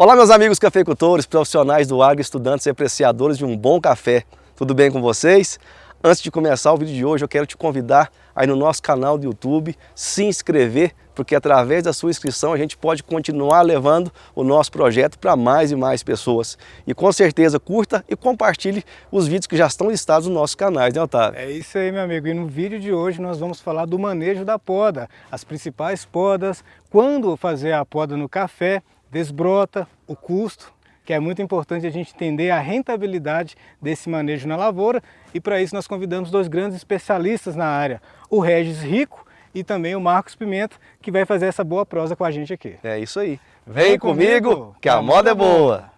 Olá, meus amigos cafeicultores, profissionais do agro, estudantes e apreciadores de um bom café. Tudo bem com vocês? Antes de começar o vídeo de hoje, eu quero te convidar aí no nosso canal do YouTube, se inscrever, porque através da sua inscrição a gente pode continuar levando o nosso projeto para mais e mais pessoas. E com certeza curta e compartilhe os vídeos que já estão listados nos nossos canais, né, Otávio? É isso aí, meu amigo. E no vídeo de hoje nós vamos falar do manejo da poda, as principais podas, quando fazer a poda no café, desbrota, o custo, que é muito importante a gente entender a rentabilidade desse manejo na lavoura, e para isso nós convidamos dois grandes especialistas na área, o Regis Rico e também o Marcos Pimenta, que vai fazer essa boa prosa com a gente aqui. É isso aí. Vem comigo que a moda é boa!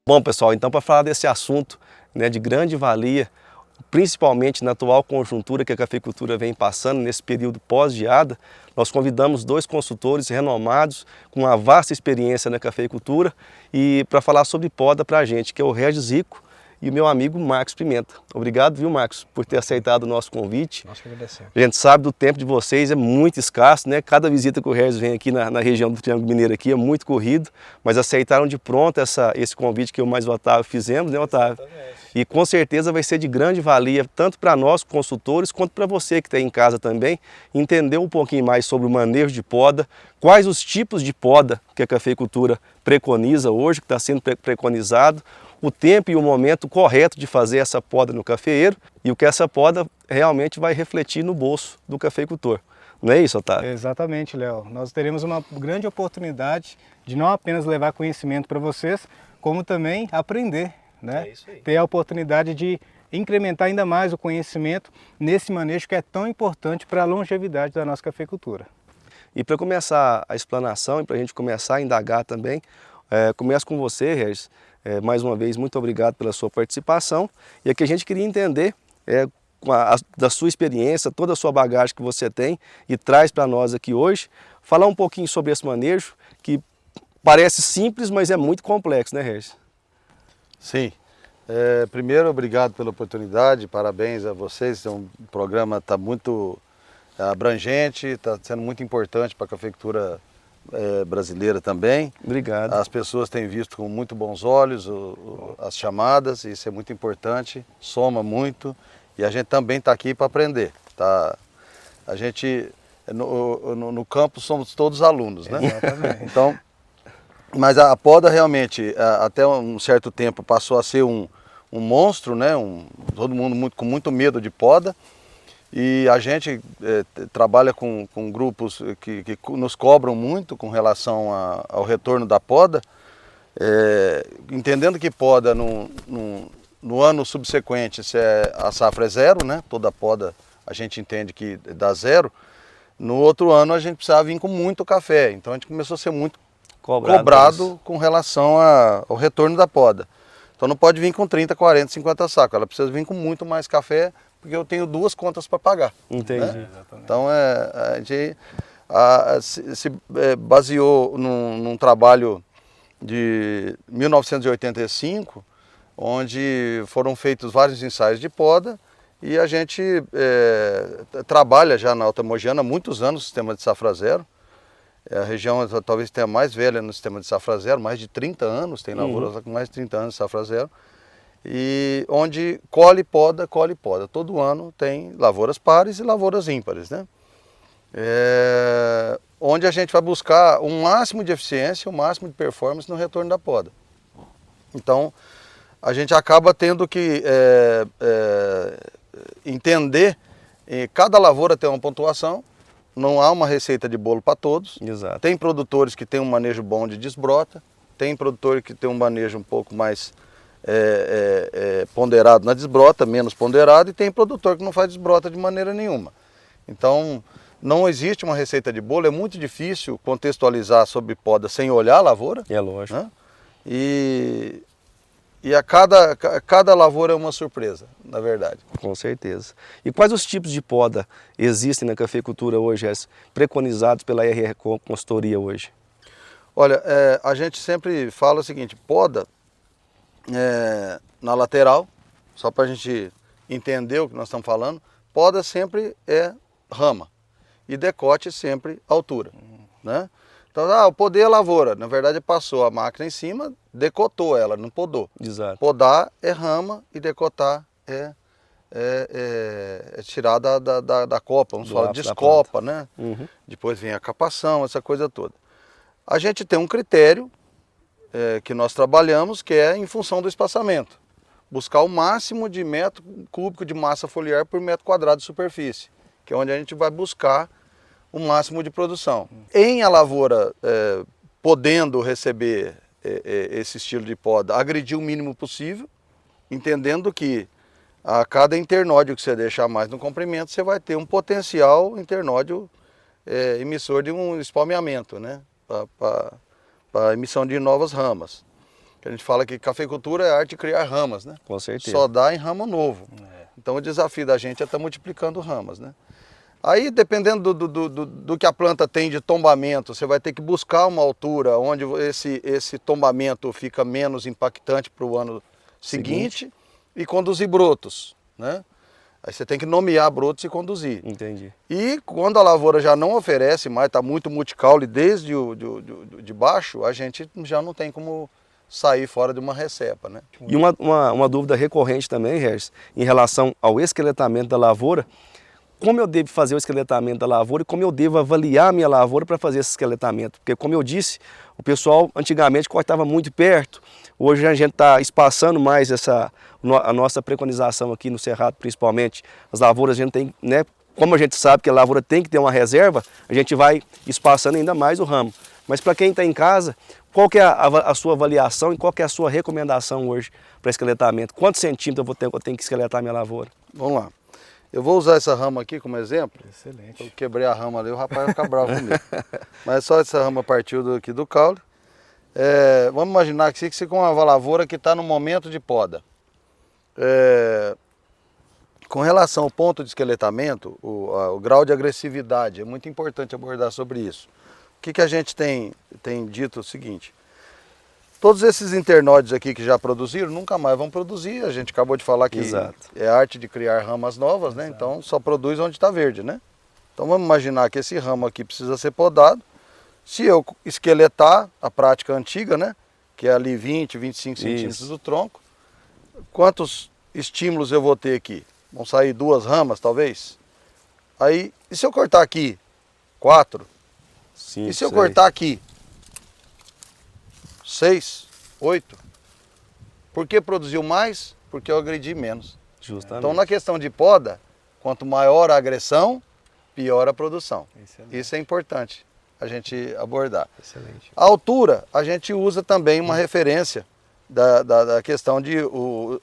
Bom, pessoal, então para falar desse assunto, né, de grande valia, principalmente na atual conjuntura que a cafeicultura vem passando nesse período pós-geada, nós convidamos dois consultores renomados com uma vasta experiência na cafeicultura e para falar sobre poda para a gente, que é o Regis Rico e o meu amigo Marcos Pimenta. Obrigado, viu, Marcos, por ter aceitado o nosso convite. Nós que agradecemos. A gente sabe do tempo de vocês, é muito escasso, né? Cada visita que o Regis vem aqui na região do Triângulo Mineiro aqui é muito corrido, mas aceitaram de pronto esse convite que eu mais o Otávio fizemos, né, Otávio? Exatamente. E com certeza vai ser de grande valia, tanto para nós, consultores, quanto para você que está em casa também, entender um pouquinho mais sobre o manejo de poda, quais os tipos de poda que a cafeicultura preconiza hoje, que está sendo preconizado, o tempo e o momento correto de fazer essa poda no cafeeiro e o que essa poda realmente vai refletir no bolso do cafeicultor. Não é isso, Otávio? Exatamente, Léo. Nós teremos uma grande oportunidade de não apenas levar conhecimento para vocês, como também aprender, né? É isso aí. Ter a oportunidade de incrementar ainda mais o conhecimento nesse manejo que é tão importante para a longevidade da nossa cafeicultura. E para começar a explanação e para a gente começar a indagar também, começo com você, Regis. Mais uma vez, muito obrigado pela sua participação. E aqui a gente queria entender, da sua experiência, toda a sua bagagem que você tem e traz para nós aqui hoje, falar um pouquinho sobre esse manejo, que parece simples, mas é muito complexo, né, Regis? Sim. Primeiro, obrigado pela oportunidade, parabéns a vocês. O programa está muito abrangente, está sendo muito importante para a cafeicultura brasileira também. Obrigado. As pessoas têm visto com muito bons olhos as chamadas, isso é muito importante, soma muito, e a gente também está aqui para aprender. Tá? A gente, no campo, somos todos alunos, né? Exatamente. Então, mas a poda realmente, até um certo tempo, passou a ser um monstro, né? Todo mundo com muito medo de poda. E a gente trabalha com grupos que nos cobram muito com relação ao retorno da poda, entendendo que poda no ano subsequente, se a safra é zero, né? Toda poda a gente entende que dá zero. No outro ano a gente precisava vir com muito café, então a gente começou a ser muito cobrado com relação ao retorno da poda. Então não pode vir com 30, 40, 50 sacos, ela precisa vir com muito mais café, porque eu tenho duas contas para pagar. Entendi. Né? Então a gente se baseou num trabalho de 1985, onde foram feitos vários ensaios de poda, e a gente trabalha já na Alta Mogiana há muitos anos no sistema de safra zero. A região talvez tenha a mais velha no sistema de safra zero, mais de 30 anos, tem lavouras com mais de 30 anos de safra zero. E onde colhe poda. Todo ano tem lavouras pares e lavouras ímpares, né? Onde a gente vai buscar o máximo de eficiência, o máximo de performance no retorno da poda. Então, a gente acaba tendo que entender, cada lavoura tem uma pontuação, não há uma receita de bolo para todos. Exato. Tem produtores que têm um manejo bom de desbrota, tem produtor que tem um manejo um pouco mais ponderado na desbrota, menos ponderado, e tem produtor que não faz desbrota de maneira nenhuma. Então, não existe uma receita de bolo, é muito difícil contextualizar sobre poda sem olhar a lavoura. É lógico. Né? E a cada lavoura é uma surpresa, na verdade. Com certeza. E quais os tipos de poda existem na cafeicultura hoje, preconizados pela RR Consultoria hoje? Olha, a gente sempre fala o seguinte, poda na lateral, só para a gente entender o que nós estamos falando, poda sempre é rama e decote sempre altura, né? Então, o poder é lavoura, na verdade passou a máquina em cima, decotou ela, não podou. Exato. Podar é rama e decotar é tirar da copa, vamos falar, descopa, né? Depois vem a capação, essa coisa toda. A gente tem um critério que nós trabalhamos, que é em função do espaçamento. Buscar o máximo de metro cúbico de massa foliar por metro quadrado de superfície, que é onde a gente vai buscar o máximo de produção. Em a lavoura podendo receber esse estilo de poda, agredir o mínimo possível, entendendo que a cada internódio que você deixar mais no comprimento, você vai ter um potencial internódio emissor de um espalmeamento, né? Para a emissão de novas ramas. A gente fala que cafeicultura é a arte de criar ramas, né? Com certeza. Só dá em ramo novo. Então o desafio da gente é estar multiplicando ramas, né? Aí, dependendo do que a planta tem de tombamento, você vai ter que buscar uma altura onde esse tombamento fica menos impactante para o ano seguinte e conduzir brotos, né? Aí você tem que nomear brotos e conduzir. Entendi. E quando a lavoura já não oferece mais, está muito multicaule desde de baixo, a gente já não tem como sair fora de uma recepa, né? E uma dúvida recorrente também, Regis, em relação ao esqueletamento da lavoura, como eu devo fazer o esqueletamento da lavoura e como eu devo avaliar a minha lavoura para fazer esse esqueletamento? Porque, como eu disse, o pessoal antigamente cortava muito perto, hoje a gente está espaçando mais a nossa preconização aqui no Cerrado, principalmente. As lavouras a gente tem, né, como a gente sabe que a lavoura tem que ter uma reserva, a gente vai espaçando ainda mais o ramo. Mas para quem está em casa, qual que é a sua avaliação e qual que é a sua recomendação hoje para esqueletamento? Quantos centímetros eu tenho que esqueletar a minha lavoura? Vamos lá. Eu vou usar essa rama aqui como exemplo. Excelente. Eu quebrei a rama ali, o rapaz vai ficar bravo comigo. Mas só essa rama partiu aqui do caule. Vamos imaginar que se com uma lavoura que está no momento de poda. Com relação ao ponto de esqueletamento, o grau de agressividade, é muito importante abordar sobre isso. O que a gente tem dito é o seguinte: todos esses internódios aqui que já produziram, nunca mais vão produzir. A gente acabou de falar que é arte de criar ramas novas, né? Então só produz onde está verde, né? Então vamos imaginar que esse ramo aqui precisa ser podado. Se eu esqueletar a prática antiga, né? Que é ali 20, 25 centímetros do tronco, quantos estímulos eu vou ter aqui? Vão sair 2 ramas, talvez? Aí, e se eu cortar aqui 4? 5, e se eu cortar aqui 6, 8? Por que produziu mais? Porque eu agredi menos. Justamente. Então, na questão de poda, quanto maior a agressão, pior a produção. Excelente. Isso é importante a gente abordar. Excelente. A altura, a gente usa também uma referência da questão de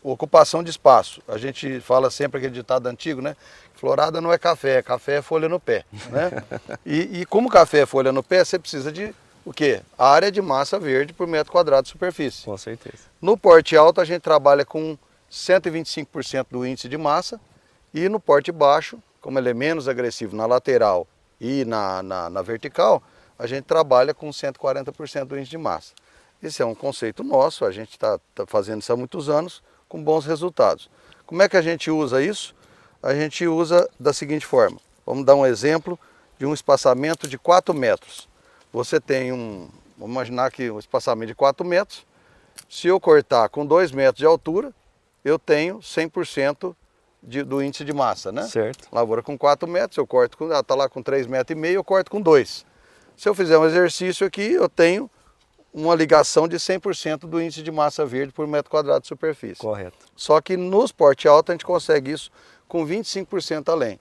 ocupação de espaço. A gente fala sempre aquele ditado antigo, né? Florada não é café é folha no pé, né? E como café é folha no pé, você precisa de o quê? Área de massa verde por metro quadrado de superfície. Com certeza. No porte alto a gente trabalha com 125% do índice de massa e no porte baixo, como ele é menos agressivo na lateral e na vertical, a gente trabalha com 140% do índice de massa. Esse é um conceito nosso, a gente está fazendo isso há muitos anos, com bons resultados. Como é que a gente usa isso? A gente usa da seguinte forma. Vamos dar um exemplo de um espaçamento de 4 metros. Você tem vamos imaginar que um espaçamento de 4 metros. Se eu cortar com 2 metros de altura, eu tenho 100% do índice de massa, né? Certo. Lavoura com 4 metros, eu corto, está lá com 3,5 metros, eu corto com 2. Se eu fizer um exercício aqui, eu tenho uma ligação de 100% do índice de massa verde por metro quadrado de superfície. Correto. Só que nos porte alto a gente consegue isso com 25% além.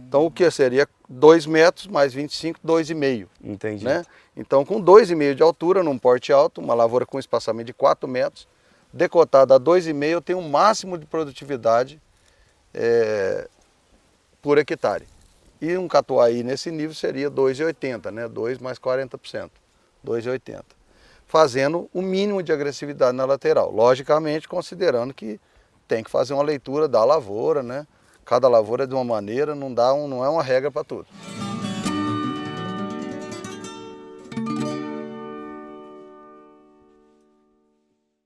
Então o que seria 2 metros mais 25, 2,5. Entendi. Né? Então com 2,5 de altura num porte alto, uma lavoura com espaçamento de 4 metros, decotada a 2,5, eu tenho um máximo de produtividade por hectare. E um catuai nesse nível seria 2,80, né? 2 mais 40%, 2,80. Fazendo o mínimo de agressividade na lateral. Logicamente, considerando que tem que fazer uma leitura da lavoura, né? Cada lavoura é de uma maneira, não é uma regra para tudo.